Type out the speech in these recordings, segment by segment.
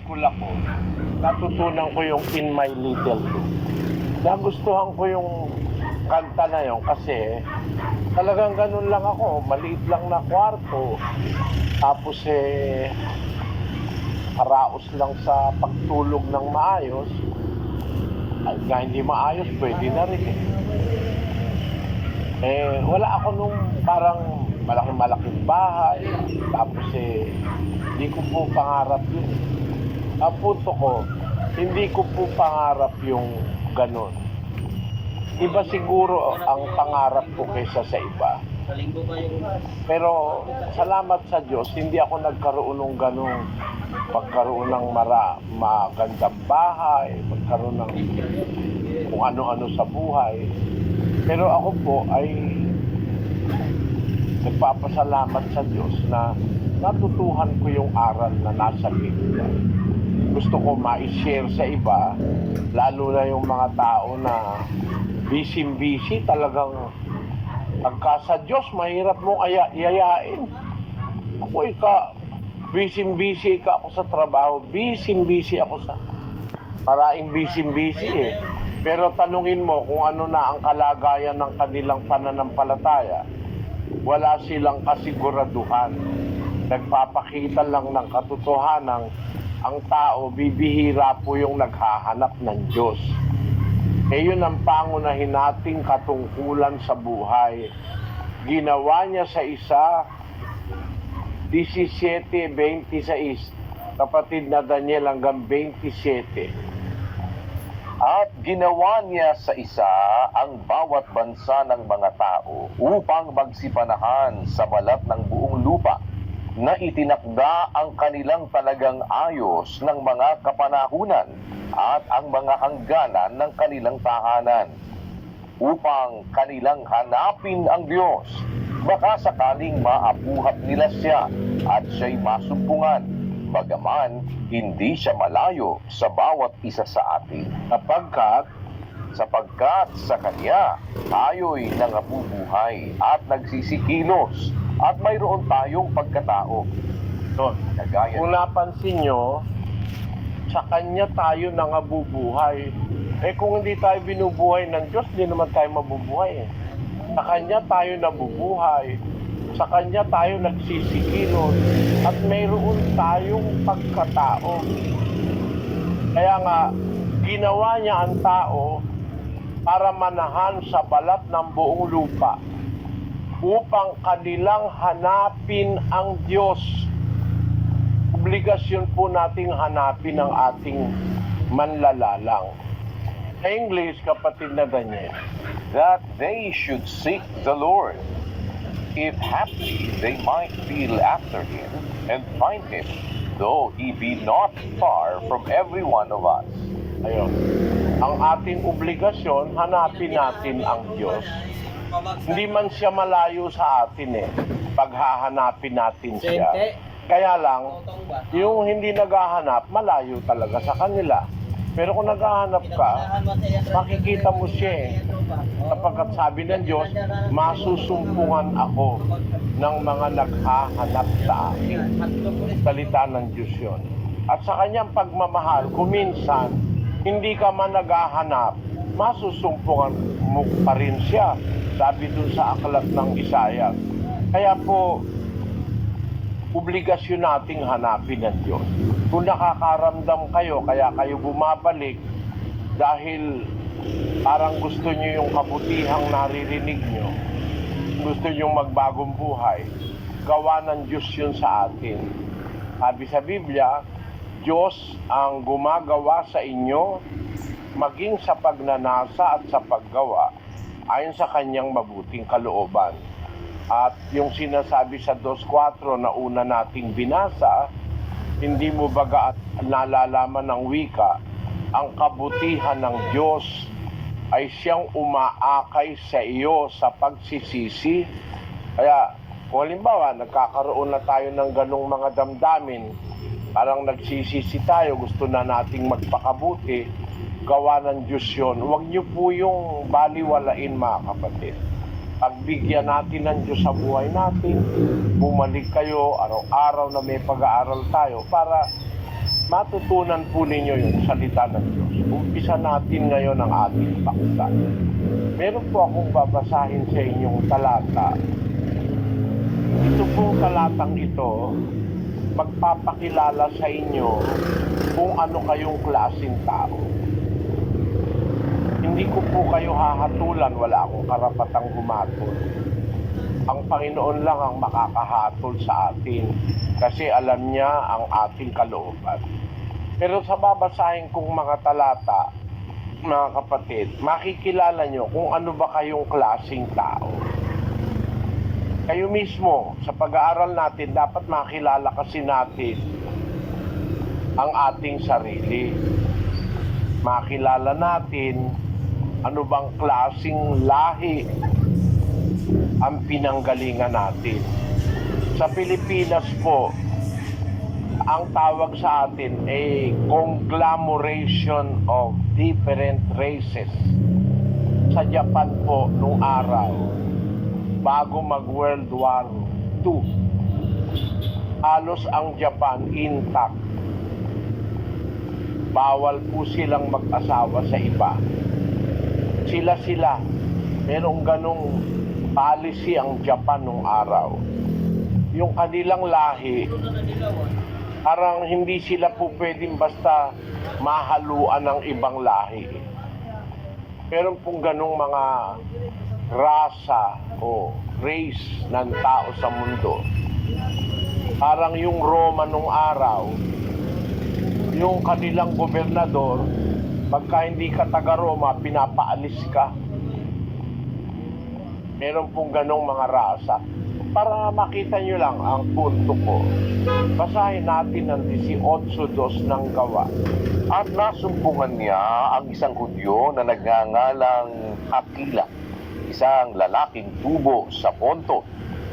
school ako, natutunan ko yung In My Little Room. Nagustuhan ko yung kanta na yun kasi talagang ganun lang ako, maliit lang na kwarto. Tapos paraos lang sa pagtulog ng maayos. At na hindi maayos, pwede na rin wala ako nung parang malaking bahay. Tapos hindi ko po pangarap yun. Ang punto ko, hindi ko po pangarap yung ganun. Iba siguro ang pangarap ko kaysa sa iba. Pero salamat sa Diyos, hindi ako nagkaroon ng ganun. Pagkaroon ng magandang bahay, pagkaroon ng kung ano-ano sa buhay. Pero ako po ay nagpapasalamat sa Diyos na natutuhan ko yung aral na nasa Biblia. Gusto ko ma-share sa iba, lalo na yung mga tao na busy talagang pagka sa Diyos, mahirap mong yayain. Ako busy ka ako sa trabaho, busy ako sa paraing busy Pero tanungin mo kung ano na ang kalagayan ng kanilang pananampalataya, wala silang kasiguraduhan. Nagpapakita lang ng katotohanan, ang tao, bibihira po yung naghahanap ng Diyos. Yun ang pangunahin nating katungkulan sa buhay. Ginawa niya sa isa, 17:26, kapatid na Daniel hanggang 27. At ginawa niya sa isa ang bawat bansa ng mga tao upang magsipanahan sa balat ng buong lupa na itinakda ang kanilang talagang ayos ng mga kapanahunan at ang mga hangganan ng kanilang tahanan upang kanilang hanapin ang Diyos. Baka sakaling maabuhat nila siya at siya'y masumpungan, bagaman hindi siya malayo sa bawat isa sa atin. Sapagkat sa Kanya tayo'y nangabubuhay at nagsisikilos at mayroon tayong pagkatao. So, kung napansin nyo, sa Kanya tayo nangabubuhay. Kung hindi tayo binubuhay ng Diyos, hindi naman tayo mabubuhay. Sa Kanya tayo nabubuhay. Sa Kanya tayo nagsisikilos at mayroon tayong pagkatao. Kaya nga, ginawa niya ang tao para manahan sa balat ng buong lupa upang kanilang hanapin ang Diyos. Obligasyon po nating hanapin ang ating manlalalang. Sa English, kapatid na Daniel, that they should seek the Lord, if haply they might feel after Him and find Him, though He be not far from every one of us. Ayun. Ang ating obligasyon, hanapin natin ang Diyos. Hindi man siya malayo sa atin paghahanapin natin siya. Kaya lang, yung hindi naghahanap, malayo talaga sa kanila. Pero kung naghahanap ka, makikita mo siya Sapagkat sabi ng Diyos, masusumpungan ako ng mga naghahanap sa akin. Salita ng Diyos yun. At sa kanyang pagmamahal, kuminsan, hindi ka man naghahanap, masusumpungan mo pa rin siya. Sabi dun sa aklat ng Isaiah. Kaya po, obligasyon nating hanapin ng Diyos. Kung nakakaramdam kayo, kaya kayo bumabalik dahil parang gusto nyo yung kabutihang naririnig nyo, gusto nyo magbagong buhay, gawa ng Diyos yun sa atin. Sabi sa Biblia, Diyos ang gumagawa sa inyo maging sa pagnanasa at sa paggawa ayon sa kanyang mabuting kalooban. At yung sinasabi sa 2:4 na una nating binasa, hindi mo baga at nalalaman ng wika, ang kabutihan ng Diyos ay siyang umaakay sa iyo sa pagsisisi. Kaya kung halimbawa nagkakaroon na tayo ng ganong mga damdamin, parang nagsisisi tayo, gusto na nating magpakabuti, gawa ng Diyos yun. Huwag niyo po yung baliwalain, mga kapatid. Pagbigyan natin ng Diyos sa buhay natin, bumalik kayo araw-araw na may pag-aaral tayo para matutunan po ninyo yung salita ng Diyos. Umpisa natin ngayon ang ating paksa. Meron po akong babasahin sa inyong talata. Ito pong talatang ito, magpapakilala sa inyo kung ano kayong klaseng tao. Hindi ko po kayo hahatulan, wala akong karapatang humatol. Ang Panginoon lang ang makakahatol sa atin kasi alam niya ang ating kalooban. Pero sa babasahin kong mga talata, mga kapatid, makikilala nyo kung ano ba kayong klaseng tao. Kayo mismo, sa pag-aaral natin, dapat makilala kasi natin ang ating sarili. Makilala natin ano bang klaseng lahi ang pinanggalingan natin. Sa Pilipinas po, ang tawag sa atin ay conglomeration of different races. Sa Japan po, nung araw, bago mag-World War II, halos ang Japan intact. Bawal po silang mag-asawa sa iba. Sila-sila. Merong ganong policy ang Japan nung araw. Yung kanilang lahi, parang hindi sila po pwedeng basta mahaluan ng ibang lahi. Meron pong ganong mga rasa o race ng tao sa mundo. Parang yung Roma nung araw, yung kanilang gobernador, pagka hindi ka taga-Roma, pinapaalis ka. Meron pong ganong mga rasa. Para makita nyo lang ang punto ko, basahin natin ang 18:2 ng Gawa. At nasumpungan niya ang isang Hudyo na nagngangalang Aquila, isang lalaking tubo sa Ponto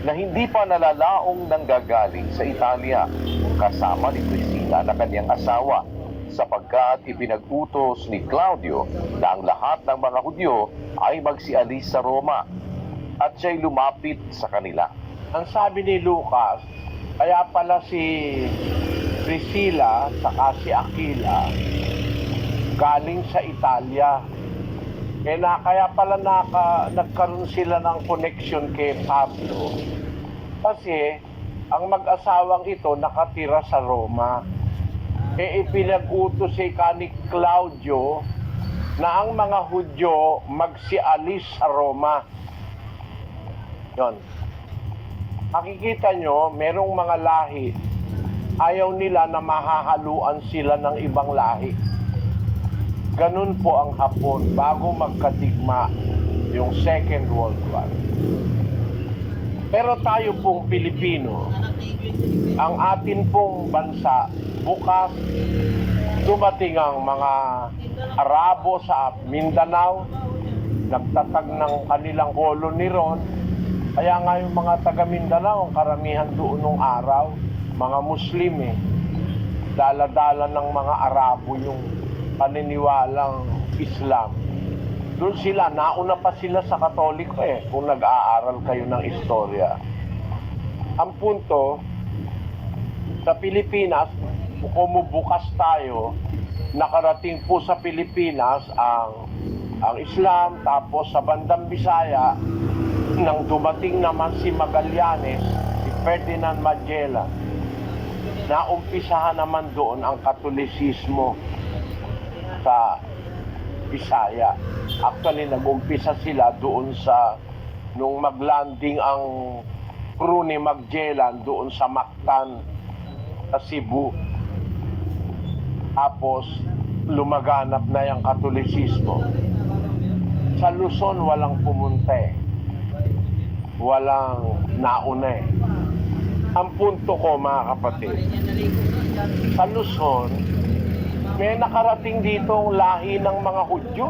na hindi pa nalalaong nanggagaling sa Italia, kasama ni Priscilla na kanyang asawa, sapagkat ipinag-utos ni Claudio na ang lahat ng mga Hudyo ay magsialis sa Roma, at siya'y lumapit sa kanila. Ang sabi ni Lucas, kaya pala si Priscilla saka si Aquila galing sa Italia. Kaya pala nagkaroon sila ng connection kay Pablo. Kasi ang mag-asawang ito nakatira sa Roma. Ipinag-utos si ni Claudio na ang mga Hudyo magsialis sa Roma. Yon. Makikita nyo, merong mga lahi, ayaw nila na mahahaluan sila ng ibang lahi. Ganun po ang Hapon bago magkadigma yung Second World War. Pero tayo pong Pilipino, ang atin pong bansa, bukas dumating ang mga Arabo sa Mindanao, nagtatag ng kanilang colony ron. Kaya nga yung mga taga Mindanao, ang karamihan doon nung araw, mga Muslim Dala-dala ng mga Arabo yung paniniwalang Islam. Doon sila, nauna pa sila sa Katoliko kung nag-aaral kayo ng istorya. Ang punto, sa Pilipinas, kumubukas tayo, nakarating po sa Pilipinas ang Islam, tapos sa bandang Bisaya, nang dumating naman si Magallanes, si Ferdinand Magellan, naumpisahan naman doon ang Katolisismo sa Bisaya. Actually, nag-umpisa sila doon nung maglanding ang crew ni Magellan doon sa Mactan, sa Cebu. Tapos, lumaganap na yung Katolisismo. Sa Luzon, walang pumunta walang nauna Ang punto ko, mga kapatid, sa Luzon, may nakarating ditong lahi ng mga Hudyo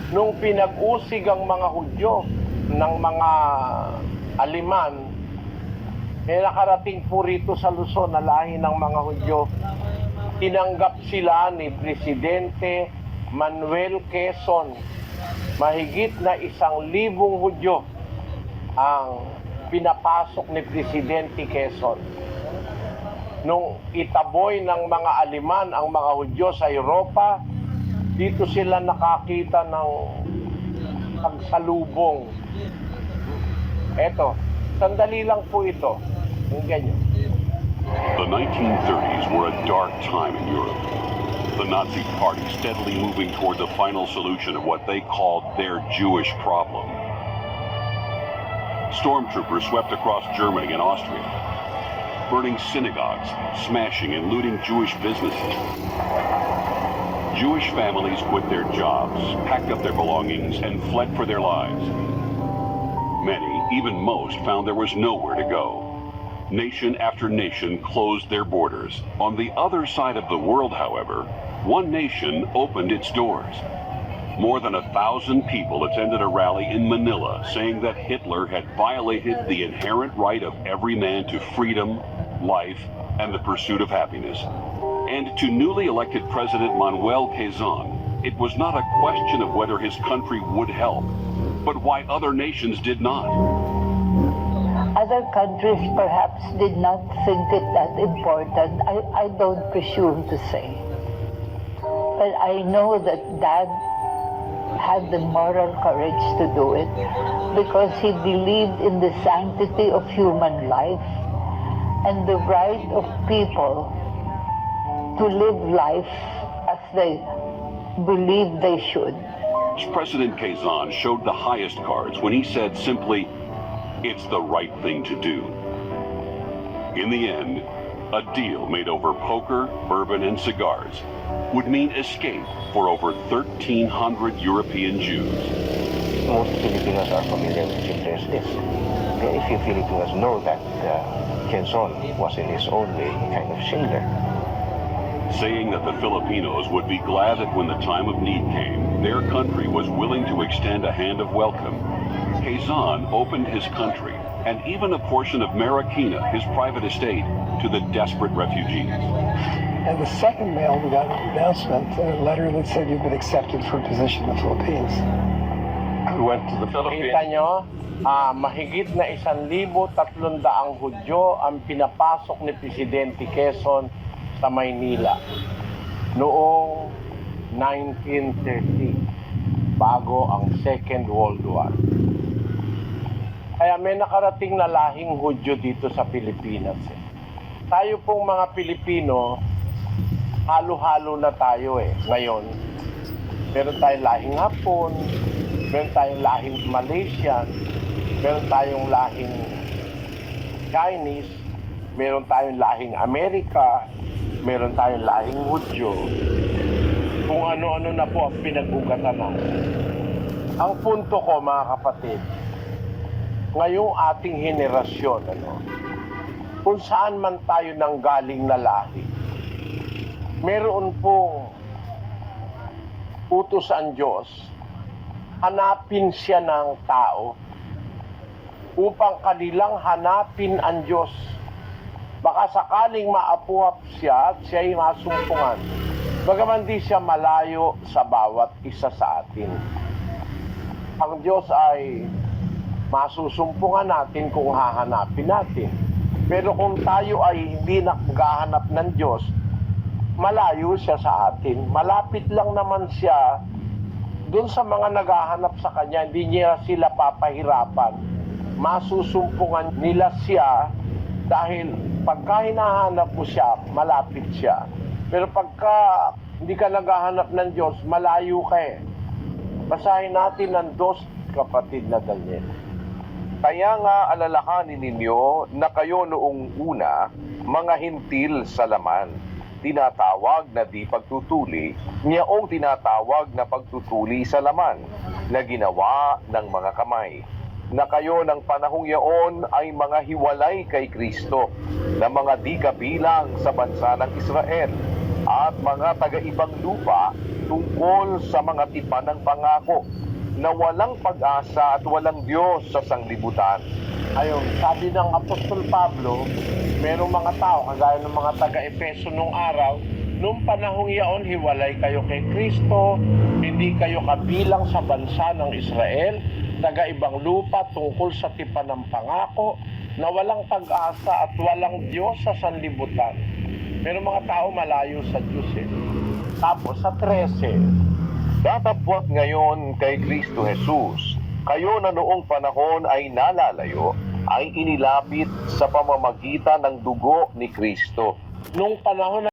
Nung pinag-usig ang mga Hudyo ng mga Aliman, may nakarating po rito sa Luzon na lahi ng mga Hudyo. Tinanggap sila ni Presidente Manuel Quezon. Mahigit na 1,000 Hudyo ang pinapasok ni Presidente Quezon. nung itaboy ng mga Aliman ang mga Hudyo sa Europa, dito sila nakakita ng pagsalubong. Eto, sandali lang po ito. Tingnan nyo. The 1930s were a dark time in Europe. The Nazi Party steadily moving toward the final solution of what they called their Jewish problem. Stormtroopers swept across Germany and Austria, burning synagogues, smashing and looting Jewish businesses. Jewish families quit their jobs, packed up their belongings, and fled for their lives. Many, even most, found there was nowhere to go. Nation after nation closed their borders. On the other side of the world, however, one nation opened its doors. More than 1,000 people attended a rally in Manila saying that Hitler had violated the inherent right of every man to freedom, life, and the pursuit of happiness. And to newly elected President Manuel Quezon, it was not a question of whether his country would help, but why other nations did not. Other countries perhaps did not think it that important. I don't presume to say. But I know that Dad had the moral courage to do it because he believed in the sanctity of human life and the right of people to live life as they believe they should. President Quezon showed the highest cards when he said simply, "It's the right thing to do." In the end, a deal made over poker, bourbon, and cigars would mean escape for over 1,300 European Jews. Most Filipinos are familiar with Schindler's List. Very few Filipinos know that Quezon was in his own way kind of Schindler. Saying that the Filipinos would be glad that when the time of need came, their country was willing to extend a hand of welcome, Quezon opened his country and even a portion of Marikina, his private estate, to the desperate refugees. And the second mail, we got an announcement, a letter that said you've been accepted for a position in the Philippines. We went to the Kita Philippines. nyo, mahigit na 1,300 Hudyo ang pinapasok ni Presidente Quezon sa Maynila noong 1930, bago ang Second World War. Kaya may nakarating na lahing Hudyo dito sa Pilipinas. Tayo pong mga Pilipino, halo-halo na tayo ngayon. Meron tayong lahing Hapon, meron tayong lahing Malaysian, meron tayong lahing Chinese, meron tayong lahing Amerika, meron tayong lahing Hudyo. Kung ano-ano na po ang pinag-ugatan natin. Ang punto ko, mga kapatid, ngayong ating henerasyon, kung saan man tayo nanggaling na lahi, meron pong utos ang Diyos, hanapin siya ng tao upang kanilang hanapin ang Diyos. Baka sakaling maapuhap siya at siya'y masumpungan, bagaman di siya malayo sa bawat isa sa atin. Ang Diyos ay masusumpungan natin kung hahanapin natin. Pero kung tayo ay hindi naghahanap ng Diyos, malayo siya sa atin. Malapit lang naman siya doon sa mga naghahanap sa Kanya. Hindi niya sila papahirapan. Masusumpungan nila siya dahil pagka hinahanap mo siya, malapit siya. Pero pagka hindi ka naghahanap ng Diyos, malayo ka . Basahin natin ang 2 kapatid na Daniel. Kaya nga alalahanin ninyo na kayo noong una, mga hintil sa laman, tinatawag na di pagtutuli, niyaong tinatawag na pagtutuli sa laman, na ginawa ng mga kamay. Na kayo ng panahong yaon ay mga hiwalay kay Kristo, na mga di kabilang sa bansa ng Israel, at mga taga-ibang lupa tungkol sa mga tipan ng pangako, na walang pag-asa at walang Diyos sa sanglibutan. Ayun, sabi ng Apostol Pablo, merong mga tao, kagaya ng mga taga-Efeso nung araw, nung panahong iyon, hiwalay kayo kay Kristo, hindi kayo kabilang sa bansa ng Israel, taga-ibang lupa tungkol sa tipan ng pangako, na walang pag-asa at walang Diyos sa sanlibutan. Pero mga tao malayo sa Diyos eh. Tapos sa 13, Datapwat ngayon kay Kristo Jesus, kayo na noong panahon ay nalalayo, ay inilapit sa pamamagitan ng dugo ni Kristo. nung panahon